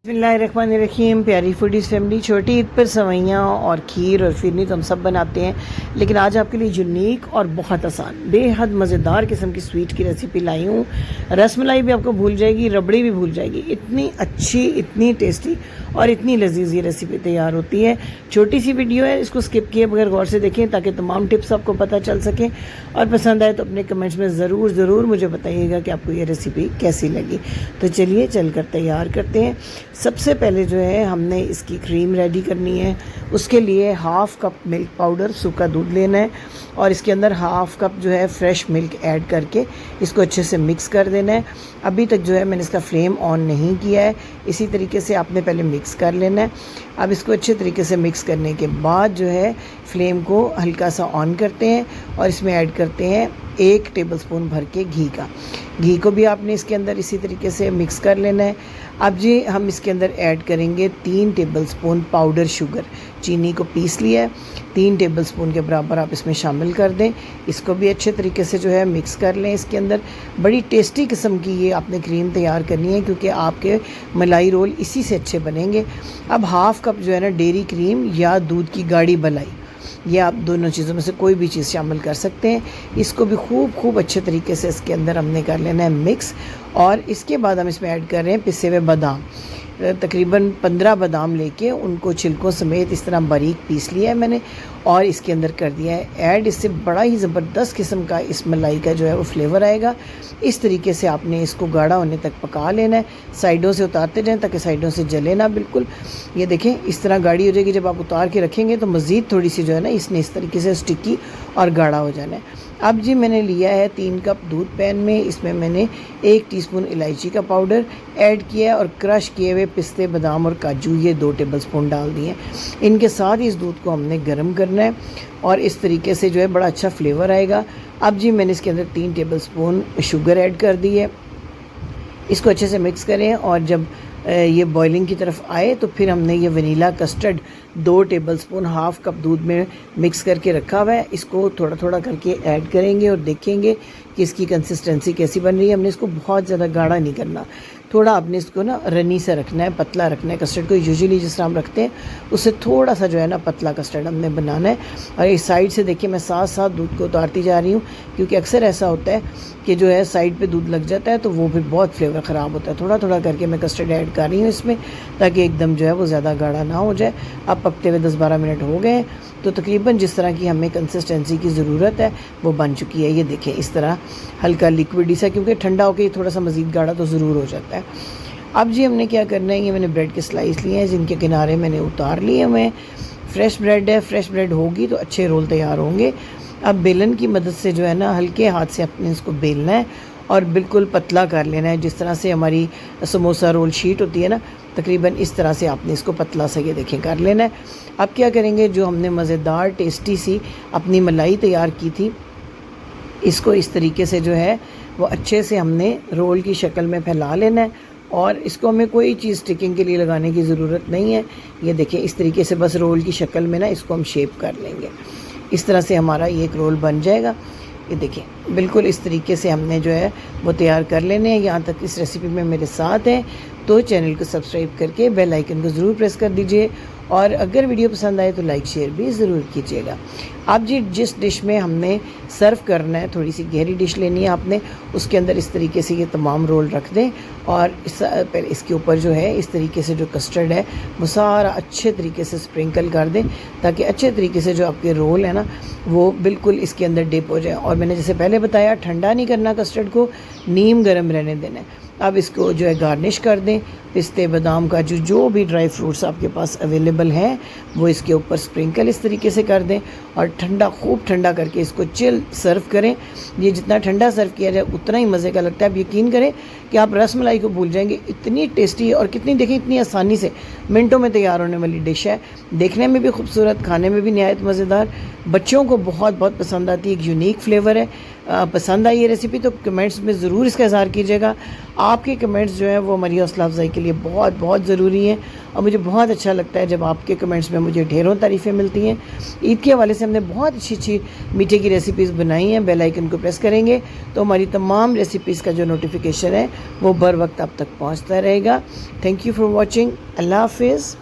बिस्मिल्लाहिर्रहमानिर्रहीम। प्यारी foodies family, छोटी ईद पर सवैयाँ और खीर और फिरनी तो हम सब बनाते हैं, लेकिन आज आपके लिए यूनिक और बहुत आसान बेहद मज़ेदार किस्म की स्वीट की रेसिपी लाई हूँ। रसमलाई भी आपको भूल जाएगी, रबड़ी भी भूल जाएगी, इतनी अच्छी, इतनी टेस्टी और इतनी लजीज ये रेसिपी तैयार होती है। छोटी सी वीडियो है, इसको स्किप किए बगैर गौर से देखें ताकि तमाम टिप्स आपको पता चल सकें, और पसंद आए तो अपने कमेंट्स में ज़रूर मुझे बताइएगा कि आपको ये रेसिपी कैसी लगी। तो चलिए चलकर तैयार करते हैं। सबसे पहले जो है हमने इसकी क्रीम रेडी करनी है। उसके लिए हाफ़ कप मिल्क पाउडर, सूखा दूध लेना है और इसके अंदर हाफ़ कप जो है फ्रेश मिल्क ऐड करके इसको अच्छे से मिक्स कर देना है। अभी तक जो है मैंने इसका फ्लेम ऑन नहीं किया है, इसी तरीके से आपने पहले मिक्स कर लेना है। अब इसको अच्छे तरीके से मिक्स करने के बाद जो है फ्लेम को हल्का सा ऑन करते हैं और इसमें ऐड करते हैं 1 टेबलस्पून भर के घी का। घी को भी आपने इसके अंदर इसी तरीके से मिक्स कर लेना है। अब जी हम इसके अंदर ऐड करेंगे 3 टेबलस्पून पाउडर शुगर। चीनी को पीस लिया है, 3 टेबलस्पून के बराबर आप इसमें शामिल कर दें। इसको भी अच्छे तरीके से जो है मिक्स कर लें। इसके अंदर बड़ी टेस्टी किस्म की ये आपने क्रीम तैयार करनी है, क्योंकि आपके मलाई रोल इसी से अच्छे बनेंगे। अब हाफ़ कप जो है ना डेयरी क्रीम या दूध की गाढ़ी मलाई, ये आप दोनों चीज़ों में से कोई भी चीज़ शामिल कर सकते हैं। इसको भी खूब अच्छे तरीके से इसके अंदर हमने कर लेना है मिक्स। और इसके बाद हम इसमें ऐड कर रहे हैं पिसे हुए बादाम। तकरीबन 15 बादाम लेके उनको छिलकों समेत इस तरह बारीक पीस लिया है मैंने और इसके अंदर कर दिया है ऐड। इससे बड़ा ही ज़बरदस्त किस्म का इस मलाई का जो है वो फ्लेवर आएगा। इस तरीके से आपने इसको गाढ़ा होने तक पका लेना है। साइडों से उतारते जाएं ताकि साइडों से जले ना बिल्कुल। ये देखें इस तरह गाढ़ी हो जाएगी। जब आप उतार के रखेंगे तो मज़ीद थोड़ी सी जो है ना इसने इस तरीके से स्टिकी और गाढ़ा हो जाना है। अब जी मैंने लिया है 3 कप दूध पैन में, इसमें मैंने 1 टीस्पून इलायची का पाउडर ऐड किया है और क्रश किए हुए पिस्ते, बादाम और काजू ये 2 टेबलस्पून डाल दिए। इनके साथ इस दूध को हमने गर्म करना है और इस तरीके से जो है बड़ा अच्छा फ्लेवर आएगा। अब जी मैंने इसके अंदर 3 टेबलस्पून शुगर ऐड कर दी है। इसको अच्छे से मिक्स करें और जब ये बॉइलिंग की तरफ आए तो फिर हमने ये vanilla custard 2 tablespoon half cup दूध में मिक्स करके रखा हुआ है, इसको थोड़ा करके ऐड करेंगे और देखेंगे कि इसकी कंसिस्टेंसी कैसी बन रही है। हमने इसको बहुत ज़्यादा गाढ़ा नहीं करना, थोड़ा आपने इसको ना रनी से रखना है, पतला रखना है। कस्टर्ड को यूजुअली जिस तरह हम रखते हैं उससे थोड़ा सा जो है ना पतला कस्टर्ड हमने बनाना है। और इस साइड से देखिए मैं साथ दूध को उतारती जा रही हूँ, क्योंकि अक्सर ऐसा होता है कि जो है साइड पे दूध लग जाता है तो वो फिर बहुत फ्लेवर ख़राब होता है। थोड़ा करके मैं कस्टर्ड ऐड कर रही हूँ इसमें, ताकि एकदम जो है वो ज़्यादा गाढ़ा ना हो जाए। अब पकते हुए 10-12 मिनट हो गए हैं, तो तकरीबन जिस तरह की हमें कंसिस्टेंसी की ज़रूरत है वो बन चुकी है। ये देखें इस तरह हल्का लिक्विडी सा, क्योंकि ठंडा होकर ये थोड़ा सा मज़ीद गाढ़ा तो ज़रूर हो जाता है। अब जी हमने क्या करना है, ये मैंने ब्रेड के स्लाइस लिए हैं जिनके किनारे मैंने उतार लिए हुए। फ्रेश ब्रेड है, फ्रेश ब्रेड होगी तो अच्छे रोल तैयार होंगे। अब बेलन की मदद से जो है ना हल्के हाथ से अपने इसको बेलना है और बिल्कुल पतला कर लेना है। जिस तरह से हमारी समोसा रोल शीट होती है ना, तकरीबन इस तरह से आपने इसको पतला सा ये देखें कर लेना है। अब क्या करेंगे, जो हमने मज़ेदार टेस्टी सी अपनी मलाई तैयार की थी, इसको इस तरीके से जो है वो अच्छे से हमने रोल की शक्ल में फैला लेना है और इसको हमें कोई चीज़ स्टिकिंग के लिए लगाने की ज़रूरत नहीं है। ये देखें इस तरीके से बस रोल की शक्ल में ना इसको हम शेप कर लेंगे। इस तरह से हमारा ये एक रोल बन जाएगा। ये देखिए बिल्कुल इस तरीके से हमने जो है वो तैयार कर लेने हैं। यहाँ तक इस रेसिपी में मेरे साथ हैं तो चैनल को सब्सक्राइब करके बेल आइकन को ज़रूर प्रेस कर दीजिए, और अगर वीडियो पसंद आए तो लाइक शेयर भी ज़रूर कीजिएगा। अब जी जिस डिश में हमने सर्व करना है, थोड़ी सी गहरी डिश लेनी है आपने, उसके अंदर इस तरीके से ये तमाम रोल रख दें और इसके ऊपर जो है इस तरीके से जो कस्टर्ड है वो सारा अच्छे तरीके से स्प्रिंकल कर दें, ताकि अच्छे तरीके से जो आपके रोल है ना वो बिल्कुल इसके अंदर डिप हो जाए। और मैंने जैसे पहले बताया, ठंडा नहीं करना कस्टर्ड को, नीम गर्म रहने देना है। अब इसको जो है गार्निश कर दें, पिस्ते, बादाम, काजू, जो भी ड्राई फ्रूट्स आपके पास अवेलेबल हैं वो इसके ऊपर स्प्रिंकल इस तरीके से कर दें और खूब ठंडा करके इसको चिल सर्व करें। ये जितना ठंडा सर्व किया जाए उतना ही मज़े का लगता है। अब यकीन करें कि आप रसमलाई को भूल जाएंगे, इतनी टेस्टी है और कितनी देखें इतनी आसानी से मिनटों में तैयार होने वाली डिश है। देखने में भी खूबसूरत, खाने में भी निहायत मज़ेदार, बच्चों को बहुत पसंद आती है। एक यूनिक फ्लेवर है पसंद आई ये रेसिपी तो कमेंट्स में ज़रूर इसका इज़हार कीजिएगा। आपके कमेंट्स जो हैं वो हमारी हौसला अफजाई के लिए बहुत बहुत ज़रूरी हैं और मुझे बहुत अच्छा लगता है जब आपके कमेंट्स में मुझे ढेरों तारीफ़ें मिलती हैं। ईद के हवाले से हमने बहुत अच्छी अच्छी मीठे की रेसिपीज़ बनाई हैं। बेल आइकन को प्रेस करेंगे तो हमारी तमाम रेसिपीज़ का जो नोटिफिकेशन है वो बर वक्त आप तक पहुँचता रहेगा। Thank you for watching. अल्लाह हाफिज़।